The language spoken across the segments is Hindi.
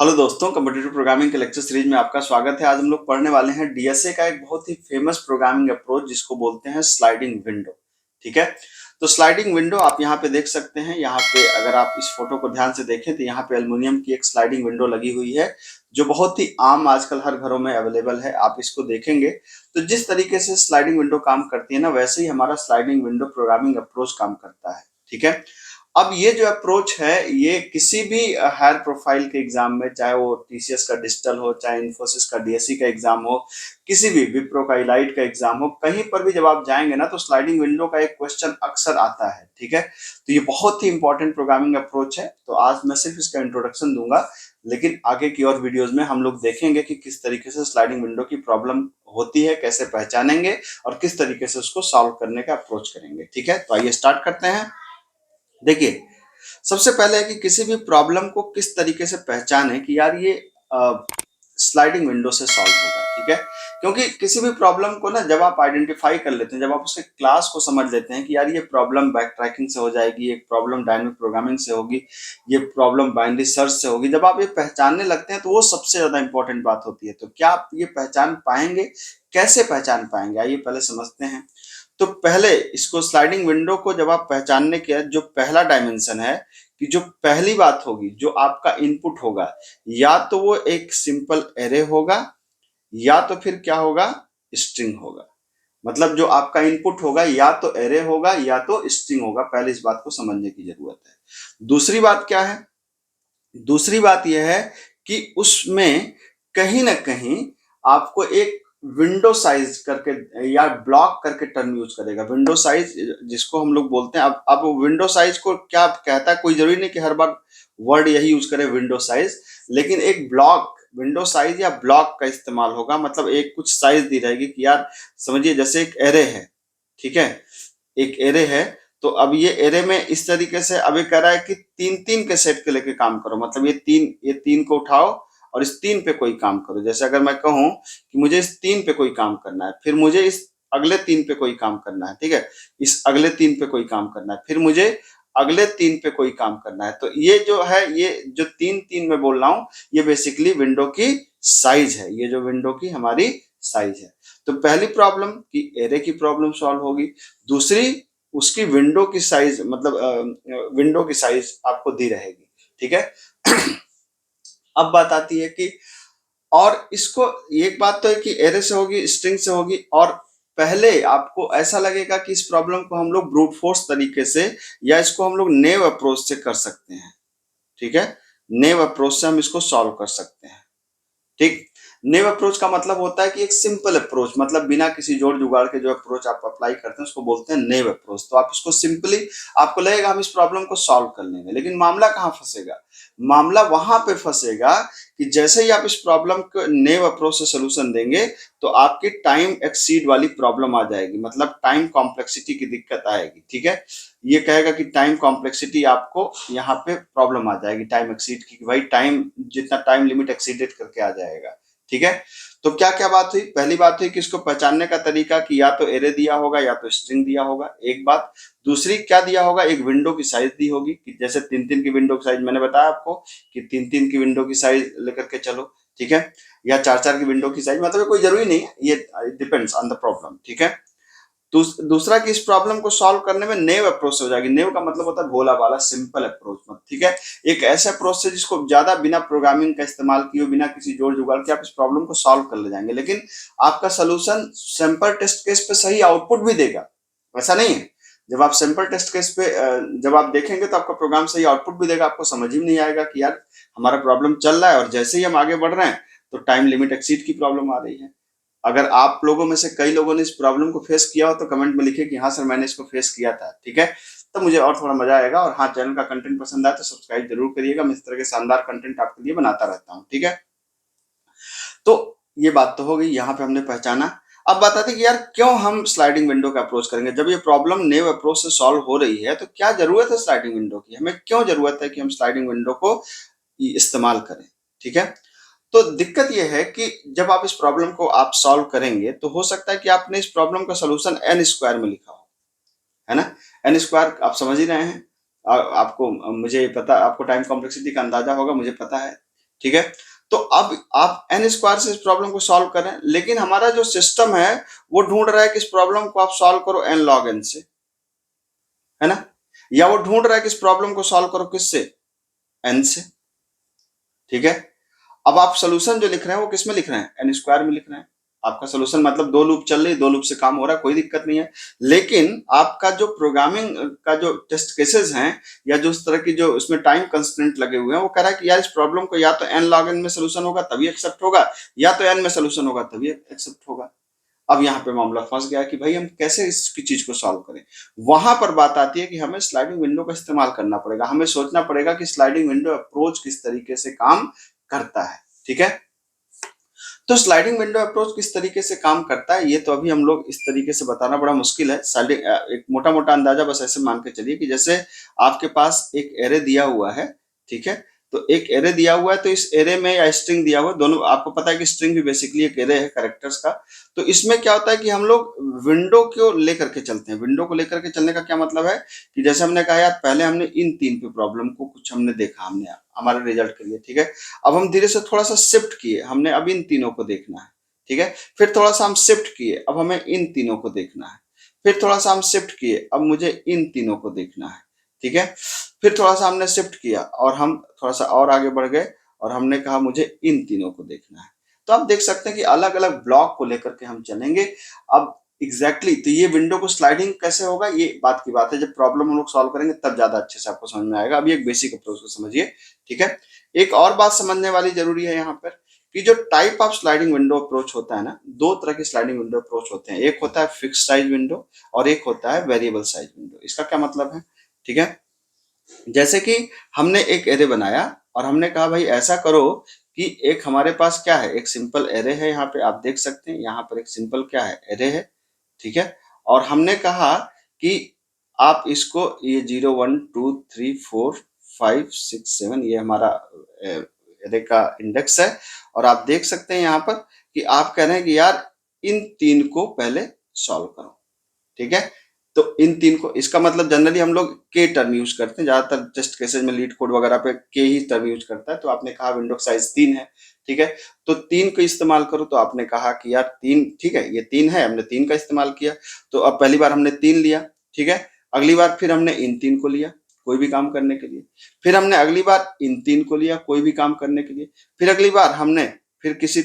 हेलो दोस्तों, कम्पिटिटिव प्रोग्रामिंग के लेक्चर सीरीज में आपका स्वागत है। आज हम लोग पढ़ने वाले हैं डीएसए का एक बहुत ही फेमस प्रोग्रामिंग अप्रोच जिसको बोलते हैं स्लाइडिंग विंडो। ठीक है, तो स्लाइडिंग विंडो आप यहाँ पे देख सकते हैं। यहाँ पे अगर आप इस फोटो को ध्यान से देखें तो यहाँ पे एल्युमिनियम की एक स्लाइडिंग विंडो लगी हुई है जो बहुत ही आम आजकल हर घरों में अवेलेबल है। आप इसको देखेंगे तो जिस तरीके से स्लाइडिंग विंडो काम करती है ना, वैसे ही हमारा स्लाइडिंग विंडो प्रोग्रामिंग अप्रोच काम करता है। ठीक है, अब ये जो अप्रोच है ये किसी भी हायर प्रोफाइल के एग्जाम में, चाहे वो टीसीएस का डिजिटल हो, चाहे इन्फोसिस का डीएससी का एग्जाम हो, किसी भी विप्रो का इलाइट का एग्जाम हो, कहीं पर भी जब आप जाएंगे ना तो स्लाइडिंग विंडो का एक क्वेश्चन अक्सर आता है। ठीक है, तो ये बहुत ही इंपॉर्टेंट प्रोग्रामिंग अप्रोच है। तो आज मैं सिर्फ इसका इंट्रोडक्शन दूंगा, लेकिन आगे की और वीडियोज में हम लोग देखेंगे कि किस तरीके से स्लाइडिंग विंडो की प्रॉब्लम होती है, कैसे पहचानेंगे और किस तरीके से उसको सॉल्व करने का अप्रोच करेंगे। ठीक है, तो आइए स्टार्ट करते हैं। देखिए, सबसे पहले है कि किसी भी प्रॉब्लम को किस तरीके से पहचाने कि यार ये स्लाइडिंग विंडो से सॉल्व होगा। ठीक है, क्योंकि किसी भी प्रॉब्लम को ना जब आप आइडेंटिफाई कर लेते हैं, जब आप उसके क्लास को समझ लेते हैं कि यार ये प्रॉब्लम बैक ट्रैकिंग से हो जाएगी, एक प्रॉब्लम डायनेमिक प्रोग्रामिंग से होगी, ये प्रॉब्लम बाइनरी सर्च से होगी, जब आप ये पहचानने लगते हैं तो वो सबसे ज्यादा इंपॉर्टेंट बात होती है। तो क्या आप ये पहचान पाएंगे? कैसे पहचान पाएंगे, आइए पहले समझते हैं। तो पहले इसको स्लाइडिंग विंडो को जब आप पहचानने के जो पहला डायमेंशन है कि जो पहली बात होगी, जो आपका इनपुट होगा, या तो वो एक सिंपल एरे होगा या तो फिर क्या होगा, स्ट्रिंग होगा। मतलब जो आपका इनपुट होगा या तो एरे होगा या तो स्ट्रिंग होगा। पहले इस बात को समझने की जरूरत है। दूसरी बात क्या है? दूसरी बात यह है कि उसमें कहीं ना कहीं आपको एक विंडो साइज करके या ब्लॉक करके टर्म यूज करेगा। विंडो साइज जिसको हम लोग बोलते हैं, अब विंडो साइज को क्या कहता है, कोई जरूरी नहीं कि हर बार वर्ड यही यूज करे विंडो साइज, लेकिन एक ब्लॉक, विंडो साइज या ब्लॉक का इस्तेमाल होगा। मतलब एक कुछ साइज दी रहेगी कि यार समझिए जैसे एक एरे है। ठीक है, एक एरे है, तो अब ये एरे में इस तरीके से अभी कह रहा है कि तीन तीन के सेट के लेके काम करो। मतलब ये तीन को उठाओ और इस तीन पे कोई काम करो। जैसे अगर मैं कहूं कि मुझे इस तीन पे कोई काम करना है, फिर मुझे इस अगले तीन पे कोई काम करना है, ठीक है, इस अगले तीन पे कोई काम करना है, फिर मुझे अगले तीन पे कोई काम करना है, तो ये जो है, ये जो तीन तीन में बोल रहा हूं, ये बेसिकली विंडो की साइज है। ये जो विंडो की हमारी साइज है। तो पहली प्रॉब्लम की एरे की प्रॉब्लम सॉल्व होगी। दूसरी, उसकी विंडो की साइज, मतलब विंडो की साइज आपको दी रहेगी। ठीक है, अब बात आती है कि और इसको, एक बात तो है कि एरे से होगी, स्ट्रिंग से होगी, और पहले आपको ऐसा लगेगा कि इस प्रॉब्लम को हम लोग ब्रूट फोर्स तरीके से या इसको हम लोग नेव अप्रोच से कर सकते हैं। ठीक है, नेव अप्रोच से हम इसको सॉल्व कर सकते हैं। ठीक, नेव अप्रोच का मतलब होता है कि एक सिंपल अप्रोच, मतलब बिना किसी जोड़ जुगाड़ के जो अप्रोच आप अप्लाई करते हैं उसको बोलते हैं नेव अप्रोच। तो आप इसको सिंपली, आपको लगेगा हम इस प्रॉब्लम को सॉल्व कर लेंगे, लेकिन मामला कहाँ फंसेगा? मामला वहां पे फंसेगा कि जैसे ही आप इस प्रॉब्लम को नेव अप्रोच से सोल्यूशन देंगे तो आपकी टाइम एक्सीड वाली प्रॉब्लम आ जाएगी, मतलब टाइम कॉम्प्लेक्सिटी की दिक्कत आएगी। ठीक है, ये कहेगा कि टाइम कॉम्प्लेक्सिटी आपको यहाँ पे प्रॉब्लम आ जाएगी टाइम एक्सीड की, भाई टाइम, जितना टाइम लिमिट एक्सीडेड करके आ जाएगा। ठीक है, तो क्या क्या बात हुई? पहली बात हुई कि इसको पहचानने का तरीका कि या तो एरे दिया होगा या तो स्ट्रिंग दिया होगा, एक बात। दूसरी क्या दिया होगा, एक विंडो की साइज दी होगी कि जैसे तीन तीन की विंडो की साइज मैंने बताया आपको कि तीन तीन की विंडो की साइज लेकर के चलो। ठीक है, या चार चार की विंडो की साइज, मतलब कोई जरूरी नहीं है, ये डिपेंड्स ऑन द प्रॉब्लम। ठीक है, दूसरा कि इस प्रॉब्लम को सॉल्व करने में नेव अप्रोच से हो जाएगी। नेव का मतलब होता है भोला वाला, सिंपल अप्रोच मत। ठीक है, एक ऐसे अप्रोच से जिसको ज्यादा बिना प्रोग्रामिंग का इस्तेमाल किए, बिना किसी जोड़ जुगाड़ के आप इस प्रॉब्लम को सॉल्व कर ले जाएंगे, लेकिन आपका सोल्यूशन सैंपल टेस्ट केस पे सही आउटपुट भी देगा। ऐसा नहीं है, जब आप सैंपल टेस्ट केस पे जब आप देखेंगे तो आपका प्रोग्राम सही आउटपुट भी देगा। आपको समझ ही नहीं आएगा कि यार हमारा प्रॉब्लम चल रहा है और जैसे ही हम आगे बढ़ रहे हैं तो टाइम लिमिट एक्सीड की प्रॉब्लम आ रही है। अगर आप लोगों में से कई लोगों ने इस प्रॉब्लम को फेस किया हो तो कमेंट में लिखिए कि हाँ सर मैंने इसको फेस किया था। ठीक है, तो मुझे और थोड़ा मजा आएगा। और हाँ, चैनल का कंटेंट पसंद आए तो सब्सक्राइब जरूर करिएगा, मैं इस तरह के शानदार कंटेंट आपके लिए बनाता रहता हूँ। ठीक है, तो ये बात तो हो गई, यहाँ पे हमने पहचाना। अब बात आती है कि यार क्यों हम स्लाइडिंग विंडो का अप्रोच करेंगे? जब ये प्रॉब्लम नेव अप्रोच से सॉल्व हो रही है तो क्या जरूरत है स्लाइडिंग विंडो की? हमें क्यों जरूरत है कि हम स्लाइडिंग विंडो को इस्तेमाल करें? ठीक है, तो दिक्कत यह है कि जब आप इस प्रॉब्लम को आप सॉल्व करेंगे तो हो सकता है कि आपने इस प्रॉब्लम का सोल्यूशन एन स्क्वायर में लिखा हो, है ना। एन स्क्वायर आप समझ ही रहे हैं। आपको, मुझे पता, आपको टाइम कॉम्प्लेक्सिटी का अंदाजा होगा, मुझे पता है। ठीक है। तो अब आप एन स्क्वायर से इस प्रॉब्लम को सॉल्व करें, लेकिन हमारा जो सिस्टम है वो ढूंढ रहा है कि इस प्रॉब्लम को आप सॉल्व करो एन लॉग एन से, है ना, या वो ढूंढ रहा है कि इस प्रॉब्लम को सॉल्व करो किससे, एन से। ठीक है। अब आप सोल्यूशन जो लिख रहे हैं वो किस में लिख रहे हैं, एन स्क्वायर में लिख रहे हैं। आपका सोल्यूशन मतलब दो लूप चल रही, दो लूप से काम हो रहा है, कोई दिक्कत नहीं है। लेकिन आपका जो प्रोग्रामिंग का जो टेस्ट केसेस हैं या जो उस तरह की जो उसमें टाइम कंस्ट्रेंट लगे हुए हैं, वो कह रहा है कि यार इस प्रॉब्लम को या तो एन लॉग एन में सोल्यूशन होगा तभी एक्सेप्ट होगा, या तो एन में सोल्यूशन होगा तभी एक्सेप्ट होगा। अब यहाँ पे मामला फंस गया कि भाई हम कैसे इसकी चीज को सॉल्व करें। वहां पर बात आती है कि हमें स्लाइडिंग विंडो का इस्तेमाल करना पड़ेगा, हमें सोचना पड़ेगा कि स्लाइडिंग विंडो अप्रोच किस तरीके से काम करता है। ठीक है। तो स्लाइडिंग विंडो अप्रोच किस तरीके से काम करता है, ये तो अभी हम लोग इस तरीके से बताना बड़ा मुश्किल है। स्लाइडिंग एक मोटा मोटा अंदाजा बस ऐसे मान के चलिए कि जैसे आपके पास एक एरे दिया हुआ है, ठीक है। तो एक एरे दिया हुआ है, तो इस एरे में या स्ट्रिंग दिया हुआ है, दोनों आपको पता है कि स्ट्रिंग भी बेसिकली एक एरे है कैरेक्टर्स का। तो इसमें क्या होता है कि हम लोग विंडो को लेकर के चलते हैं। विंडो को लेकर के चलने का क्या मतलब है कि जैसे हमने कहा यार पहले हमने इन तीन पे प्रॉब्लम को कुछ हमने देखा, हमने हमारे रिजल्ट के लिए, ठीक है। अब हम धीरे से थोड़ा सा शिफ्ट किए, हमने अब इन तीनों को देखना है, ठीक है। फिर थोड़ा सा हम शिफ्ट किए, अब हमें इन तीनों को देखना है। फिर थोड़ा सा हम शिफ्ट किए, अब मुझे इन तीनों को देखना है, ठीक है। फिर थोड़ा सा हमने शिफ्ट किया और हम थोड़ा सा और आगे बढ़ गए और हमने कहा मुझे इन तीनों को देखना है। तो आप देख सकते हैं कि अलग अलग ब्लॉक को लेकर के हम चलेंगे। अब तो ये विंडो को स्लाइडिंग कैसे होगा, ये बात की बात है, जब प्रॉब्लम हम लोग सॉल्व करेंगे तब ज्यादा अच्छे से आपको समझ में आएगा। अभी एक बेसिक अप्रोच को समझिए, ठीक है। एक और बात समझने वाली जरूरी है यहाँ पर कि जो type of sliding window approach होता है ना, दो तरह की स्लाइडिंग विंडो अप्रोच होते हैं। एक होता है फिक्स साइज विंडो और एक होता है वेरिएबल साइज विंडो। इसका क्या मतलब है, ठीक है। जैसे कि हमने एक एरे बनाया और हमने कहा भाई ऐसा करो कि एक हमारे पास क्या है, एक सिंपल एरे है, यहाँ पे आप देख सकते हैं, यहाँ पर एक सिंपल क्या है, एरे है, ठीक है। और हमने कहा कि आप इसको ये 0 1 2 3 4 5 6 7 ये हमारा एरे का इंडेक्स है। और आप देख सकते हैं यहाँ पर कि आप कह रहे हैं कि यार इन तीन को पहले सॉल्व करो, ठीक है। तो इन तीन को, इसका मतलब जनरली हम लोग के टर्म यूज करते हैं, ज्यादातर टेस्ट केसेज में लीड कोड वगैरह पे के ही टर्म यूज करता है। तो आपने कहा विंडो साइज 3 है, ठीक है। तो 3 को इस्तेमाल करो, तो आपने कहा कि यार 3, ठीक है, ये 3 है, हमने 3 का इस्तेमाल किया। तो अब पहली बार हमने 3 लिया, ठीक है। अगली बार फिर हमने इन 3 को लिया कोई भी काम करने के लिए। फिर हमने अगली बार इन 3 को लिया कोई भी काम करने के लिए। फिर अगली बार हमने फिर किसी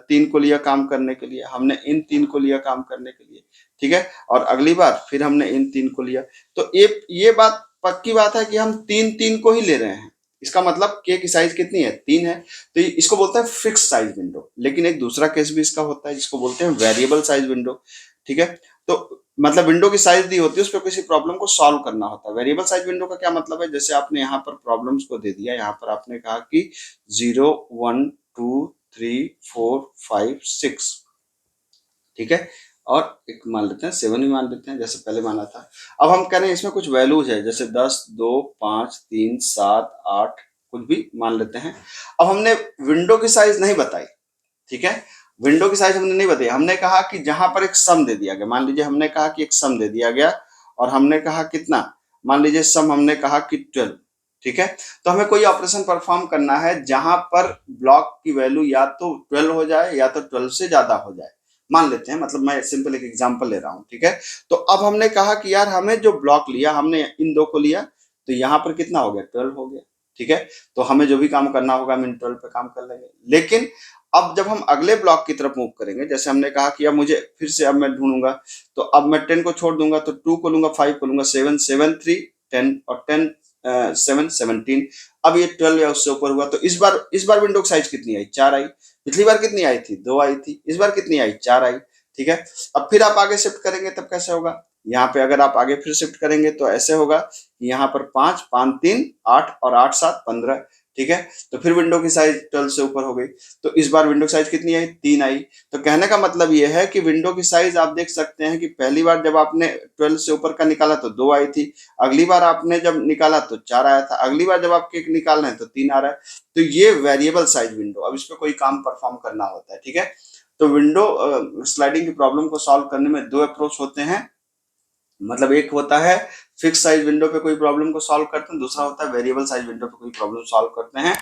3 को लिया काम करने के लिए, हमने इन 3 को लिया काम करने के लिए, ठीक है। और अगली बार फिर हमने इन 3 को लिया। तो ये बात पक्की बात है कि हम 3 3 को ही ले रहे हैं। इसका मतलब के की साइज कितनी है, 3 है। तो इसको बोलते हैं फिक्स साइज विंडो। लेकिन एक दूसरा केस भी इसका होता है जिसको बोलते हैं वेरिएबल साइज विंडो, ठीक है। तो मतलब विंडो की साइज दी होती है, उस पर किसी प्रॉब्लम को सॉल्व करना होता है। वेरिएबल साइज विंडो का क्या मतलब है, जैसे आपने यहाँ पर प्रॉब्लम्स को दे दिया, यहाँ पर आपने कहा कि 0 1 2 3 4 5 6, ठीक है। और एक मान लेते हैं 7 भी मान लेते हैं जैसे पहले माना था। अब हम कह रहे हैं इसमें कुछ वैल्यूज है, जैसे 10 2 5 3 7 8 कुछ भी मान लेते हैं। अब हमने विंडो की साइज नहीं बताई, ठीक है। विंडो की साइज हमने नहीं बताई, हमने कहा कि जहां पर एक सम दे दिया गया, मान लीजिए हमने कहा कि एक सम दे दिया गया और हमने कहा कितना, मान लीजिए सम हमने कहा कि 12, ठीक है। तो हमें कोई ऑपरेशन परफॉर्म करना है जहां पर ब्लॉक की वैल्यू या तो 12 हो जाए या तो 12 से ज्यादा हो जाए, मान लेते हैं, मतलब मैं सिंपल एक एग्जांपल ले रहा हूं, ठीक है। तो अब हमने कहा कि यार हमें जो ब्लॉक लिया, हमने इन दो को लिया, तो यहाँ पर कितना हो गया, 12 हो गया, ठीक है। तो हमें जो भी काम करना होगा हम इन 12 पे काम कर लेंगे। लेकिन अब जब हम अगले ब्लॉक की तरफ मूव करेंगे, जैसे हमने कहा कि अब मुझे फिर से अब मैं ढूंढूंगा, तो अब मैं 10 को छोड़ दूंगा, तो 2 को लूंगा, 5 को लूंगा, 7 7 3 10 और 10 7 17। अब ये 12 या उससे ऊपर हुआ, तो इस बार विंडो की साइज कितनी आई, 4 आई। पिछली बार कितनी आई थी, 2 आई थी। इस बार कितनी आई, 4 आई, ठीक है। अब फिर आप आगे शिफ्ट करेंगे तब कैसे होगा, यहाँ पे अगर आप आगे फिर शिफ्ट करेंगे तो ऐसे होगा कि यहाँ पर 5 5 3 8 और 8 7 15, ठीक है। तो फिर विंडो की साइज 12 से ऊपर हो गई। तो इस बार विंडो साइज कितनी आई, 3 आई। तो कहने का मतलब ये है कि विंडो की साइज आप देख सकते हैं कि पहली बार जब आपने 12 से ऊपर का निकाला तो 2 आई थी, अगली बार आपने जब निकाला तो 4 आया था, अगली बार जब आप केक निकाल रहे हैं तो 3 आ रहा है। तो ये वेरिएबल साइज विंडो, अब इस पर कोई काम परफॉर्म करना होता है, ठीक है। तो विंडो स्लाइडिंग की प्रॉब्लम को सॉल्व करने में दो अप्रोच होते हैं, मतलब एक होता है फिक्स साइज विंडो पे कोई प्रॉब्लम को सॉल्व करते हैं, दूसरा होता है वेरिएबल साइज विंडो पे कोई प्रॉब्लम सॉल्व करते हैं।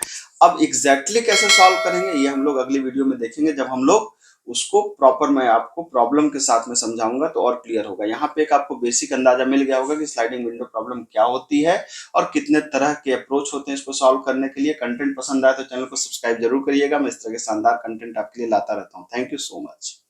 अब एग्जैक्टली कैसे सॉल्व करेंगे ये हम लोग अगली वीडियो में देखेंगे, जब हम लोग उसको प्रॉपर मैं आपको प्रॉब्लम के साथ में समझाऊंगा तो और क्लियर होगा। यहाँ पे एक आपको बेसिक अंदाजा मिल गया होगा कि स्लाइडिंग विंडो प्रॉब्लम क्या होती है और कितने तरह के अप्रोच होते हैं इसको सॉल्व करने के लिए। कंटेंट पसंद आए तो चैनल को सब्सक्राइब जरूर करिएगा, मैं इस तरह के शानदार कंटेंट आपके लिए लाता रहता हूँ। Thank you so much.